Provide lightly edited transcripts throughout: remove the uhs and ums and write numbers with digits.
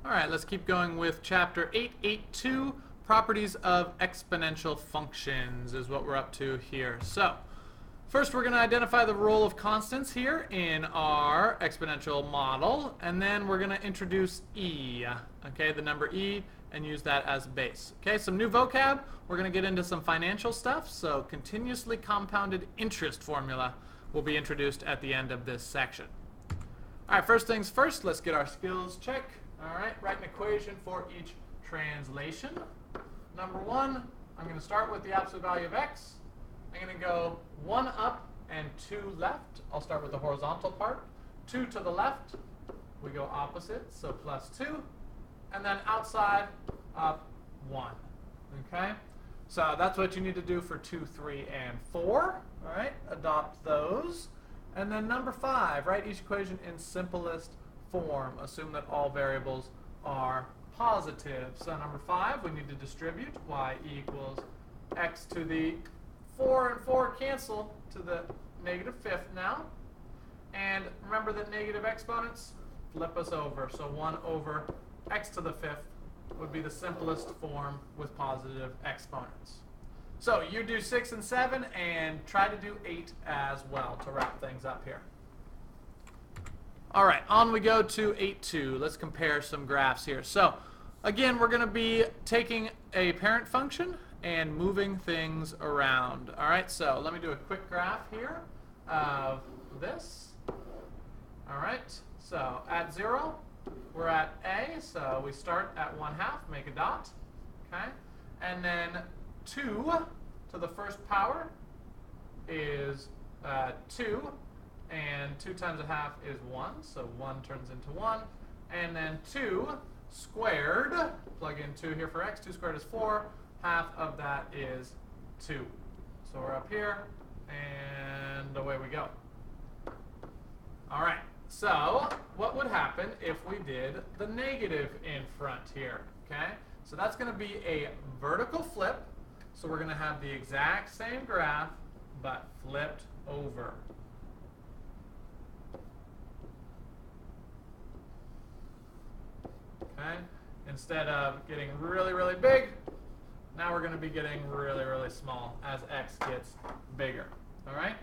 All right, let's keep going with chapter 882, properties of exponential functions is what we're up to here. So first we're going to identify the role of constants here in our exponential model, and then we're going to introduce e, okay, the number e, and use that as a base. Okay, some new vocab. We're going to get into some financial stuff, so continuously compounded interest formula will be introduced at the end of this section. All right, first things first, let's get our skills check. All right, write an equation for each translation. Number one, I'm going to start with the absolute value of x. I'm going to go 1 up and 2 left. I'll start with the horizontal part. 2 to the left, we go opposite, so plus 2. And then outside, up 1. Okay? So that's what you need to do for 2, 3, and 4. All right, adopt those. And then number 5, write each equation in simplest form. Assume that all variables are positive. So number 5, we need to distribute y equals x to the 4 and 4 cancel to the negative fifth now. And remember that negative exponents flip us over. So 1 over x to the fifth would be the simplest form with positive exponents. So you do 6 and 7 and try to do 8 as well to wrap things up here. All right, on we go to 8.2. Let's compare some graphs here. So again, we're going to be taking a parent function and moving things around. All right, so let me do a quick graph here of this. All right, so at 0, we're at a, so we start at 1/2, make a dot. Okay, and then 2 to the first power is 2. And 2 times 1/2 is 1, so 1 turns into 1. And then 2 squared, plug in 2 here for x, 2 squared is 4. Half of that is 2. So we're up here, and away we go. All right, so what would happen if we did the negative in front here? Okay, so that's going to be a vertical flip. So we're going to have the exact same graph, but flipped over. Okay? Instead of getting really, really big, now we're going to be getting really, really small as x gets bigger. All right?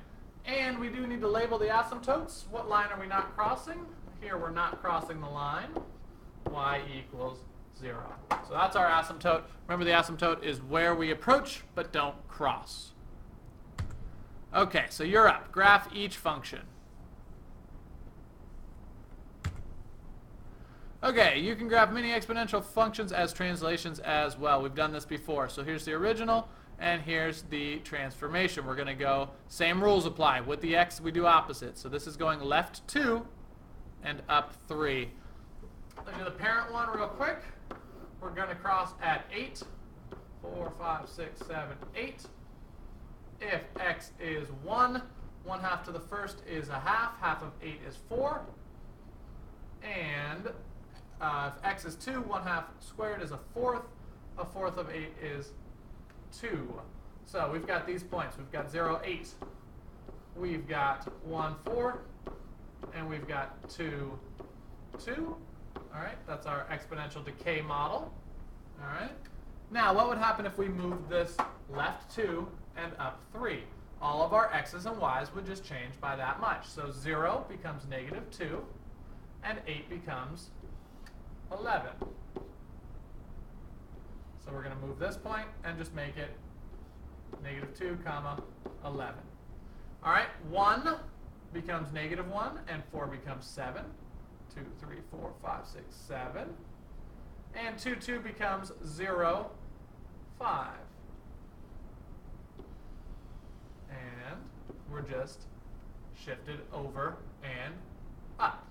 And we do need to label the asymptotes. What line are we not crossing? Here we're not crossing the line. Y equals 0. So that's our asymptote. Remember, the asymptote is where we approach but don't cross. Okay, so you're up. Graph each function. Okay, you can graph many exponential functions as translations as well. We've done this before. So here's the original, and here's the transformation. We're going to go, same rules apply. With the x, we do opposite. So this is going left 2 and up 3. Let's do the parent one real quick. We're going to cross at 8. 4, 5, 6, 7, 8. If x is 1, 1/2 to the first is 1/2. Half of 8 is 4. And if x is 2, 1/2 squared is 1/4. 1/4 of 8 is 2. So we've got these points. We've got 0, 8. We've got 1, 4. And we've got 2, 2. All right, that's our exponential decay model. All right. Now, what would happen if we moved this left 2 and up 3? All of our x's and y's would just change by that much. So 0 becomes negative 2, and 8 becomes 11. So we're going to move this point and just make it negative 2, comma 11. All right, 1 becomes negative 1, and 4 becomes 7. 2, 3, 4, 5, 6, 7. And 2, 2 becomes 0, 5. And we're just shifted over and up.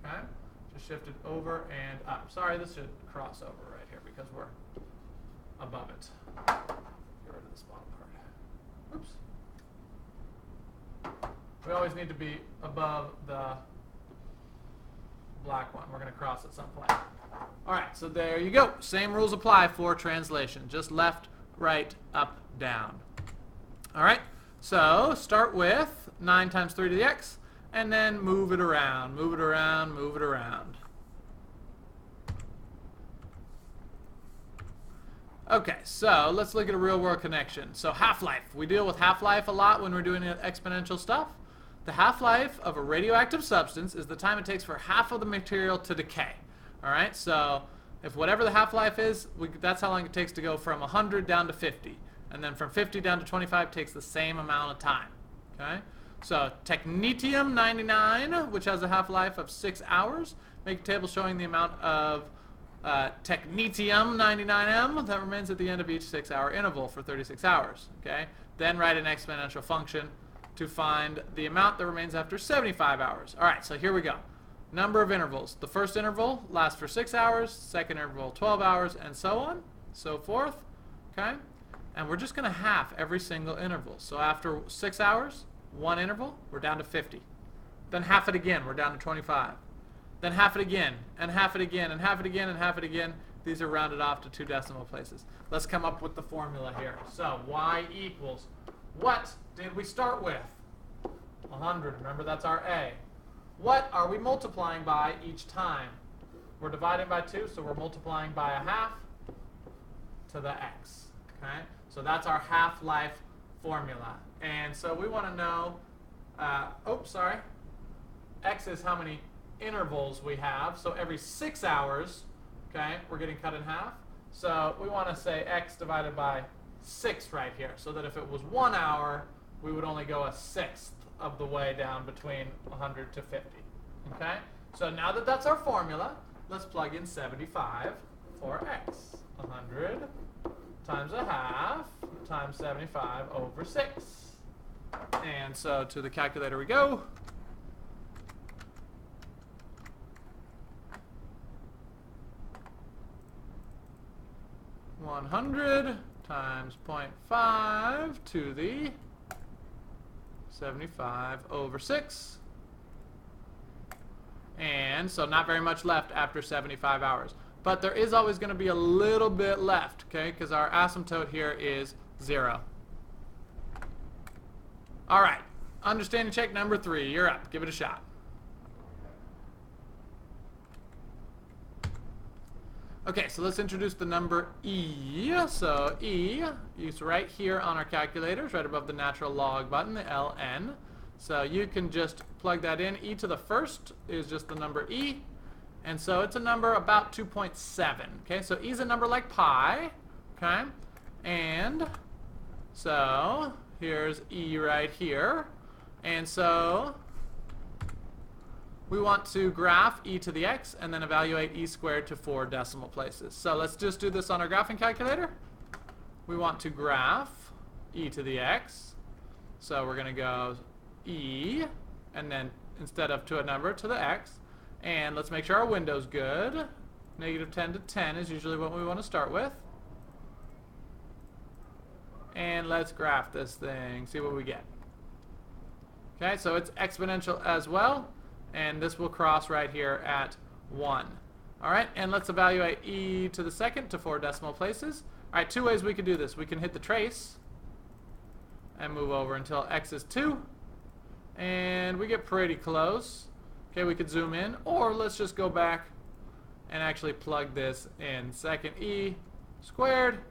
Okay? Just shifted over and up. Sorry, this should cross over right here because we're above it. Get rid of this bottom part. Oops. We always need to be above the black one. We're going to cross at some point. All right, so there you go. Same rules apply for translation. Just left, right, up, down. All right, so start with 9 times 3 to the x, and then move it around, move it around, move it around. Okay, so let's look at a real-world connection. So half-life. We deal with half-life a lot when we're doing exponential stuff. The half-life of a radioactive substance is the time it takes for half of the material to decay. All right, so if whatever the half-life is, that's how long it takes to go from 100 down to 50. And then from 50 down to 25 takes the same amount of time. Okay, so technetium-99, which has a half-life of 6 hours, make a table showing the amount of technetium-99m that remains at the end of each 6-hour interval for 36 hours. Okay, then write an exponential function to find the amount that remains after 75 hours. All right, so here we go. Number of intervals. The first interval lasts for 6 hours, second interval 12 hours, and so on, so forth. Okay, and we're just going to half every single interval. So after 6 hours, one interval, we're down to 50. Then half it again, we're down to 25. Then half it again, and half it again, and half it again, and half it again. These are rounded off to 2 decimal places. Let's come up with the formula here. So y equals, what did we start with? 100. Remember, that's our A. What are we multiplying by each time? We're dividing by 2, so we're multiplying by a half to the x. Okay, so that's our half-life formula. And so we want to know, x is how many intervals we have. So every 6 hours, okay, we're getting cut in half. So we want to say x divided by 6 right here, so that if it was 1 hour, we would only go a sixth of the way down between 100 to 50. Okay, so now that that's our formula, let's plug in 75 for x. 100 times a half times 75 over 6. And so to the calculator we go. (100) times 0.5 to the 75 over 6. And so not very much left after 75 hours. But there is always going to be a little bit left, okay, because our asymptote here is 0. All right, understanding check number 3. You're up. Give it a shot. Okay, so let's introduce the number e. So e is right here on our calculators, right above the natural log button, the ln. So you can just plug that in. E to the first is just the number e. And so it's a number about 2.7. Okay, so e is a number like pi. Okay, and so here's e right here. And so we want to graph e to the x and then evaluate e squared to 4 decimal places. So let's just do this on our graphing calculator. We want to graph e to the x. So we're going to go e, and then instead of to a number, to the x. And let's make sure our window's good. -10 to 10 is usually what we want to start with. And let's graph this thing, see what we get. Okay, so it's exponential as well. And this will cross right here at 1. All right, and let's evaluate e to the second to 4 decimal places. All right, 2 ways we can do this. We can hit the trace and move over until x is 2. And we get pretty close. Okay, we could zoom in, or let's just go back and actually plug this in. Second e squared.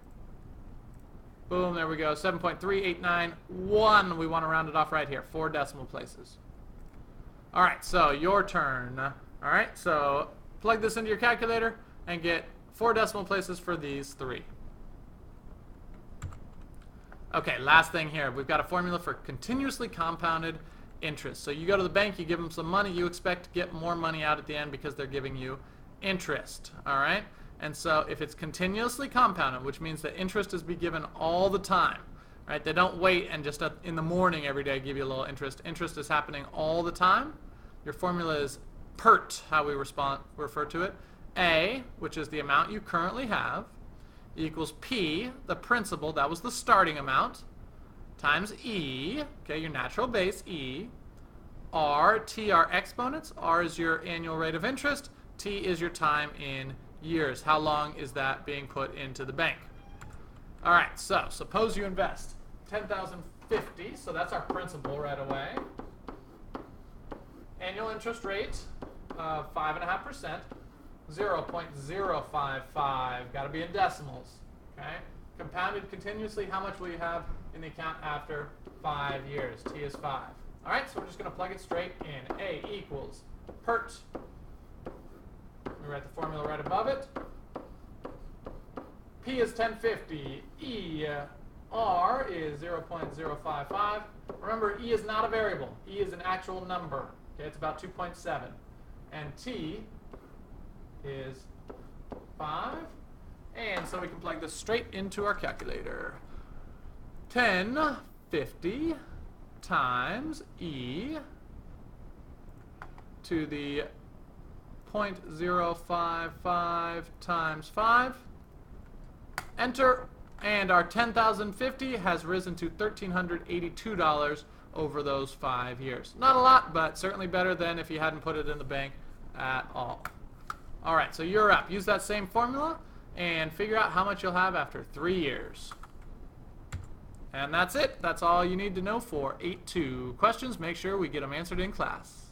Boom, there we go. 7.3891. We want to round it off right here. 4 decimal places. All right, so your turn. All right, so plug this into your calculator and get 4 decimal places for these 3. Okay, last thing here. We've got a formula for continuously compounded interest. So you go to the bank, you give them some money, you expect to get more money out at the end because they're giving you interest. All right, and so if it's continuously compounded, which means that interest is be given all the time. Right? They don't wait and just in the morning every day give you a little interest. Interest is happening all the time. Your formula is PERT, how we refer to it. A, which is the amount you currently have, equals P, the principal, that was the starting amount, times E, okay, your natural base, E, R, T are exponents. R is your annual rate of interest. T is your time in years. How long is that being put into the bank? All right, so suppose you invest $10,050, so that's our principal right away. Annual interest rate of 5.5%, 0.055, got to be in decimals. Okay? Compounded continuously, how much will you have in the account after 5 years? T is 5. All right, so we're just going to plug it straight in. A equals PERT. We write the formula right above it. P is 1050. E, R is 0.055. Remember, E is not a variable. E is an actual number. Okay, it's about 2.7. And T is 5. And so we can plug this straight into our calculator. 1050 times E to the 0.055 times 5. Enter. And our $10,050 has risen to $1,382 over those 5 years. Not a lot, but certainly better than if you hadn't put it in the bank at all. All right, so you're up. Use that same formula and figure out how much you'll have after 3 years. And that's it. That's all you need to know for 8.2. Questions, make sure we get them answered in class.